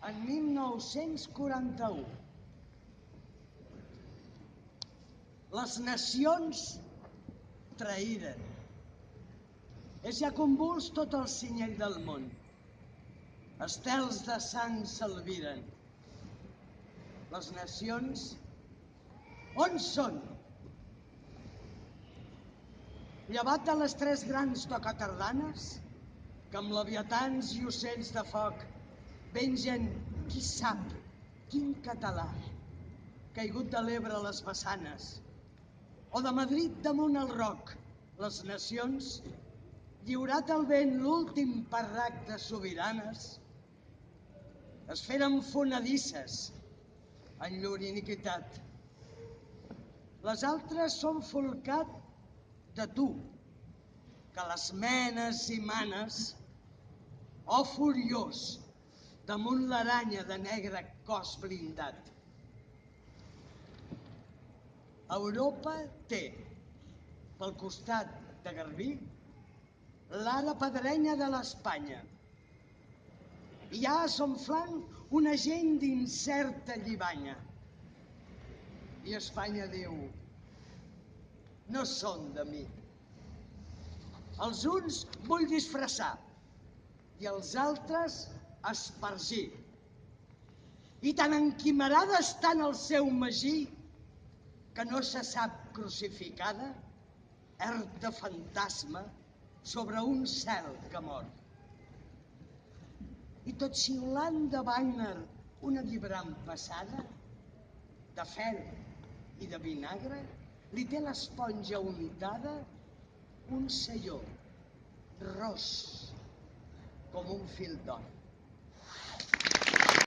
en 1941. Les nacions traïren. És ja convuls tot el cinyell del món. Estels de sang s'albiren. Les nacions, on són? Llevat de les tres grans tocatardanes, que amb leviatans i ocells de foc vengen qui sap quin català, caigut de l'Ebre a les Bassanes, o de Madrid damunt el Roc, les nacions, lliurat al vent l'últim parrac de sobiranes, es feren fonedisses en llur iniquitat. Les altres són folcat de tu, que les menes i manes, oh furiós, damunt l'aranya de negre cos blindat. Europa té, pel costat de Garbí, l'ara pedrenya de l'Espanya. Hi ha a son flanc una gent d'incerta llibanya. I Espanya diu, no són de mi. Els uns vull disfressar i els altres espargir. I tan enquimerada està en el seu magí que no se sap crucificada, erc de fantasma sobre un cel que mor. I tot xiulant de Wagner una vibrant passada, de fel i de vinagre, li té l'esponja untada un selló ros com un fil d'or.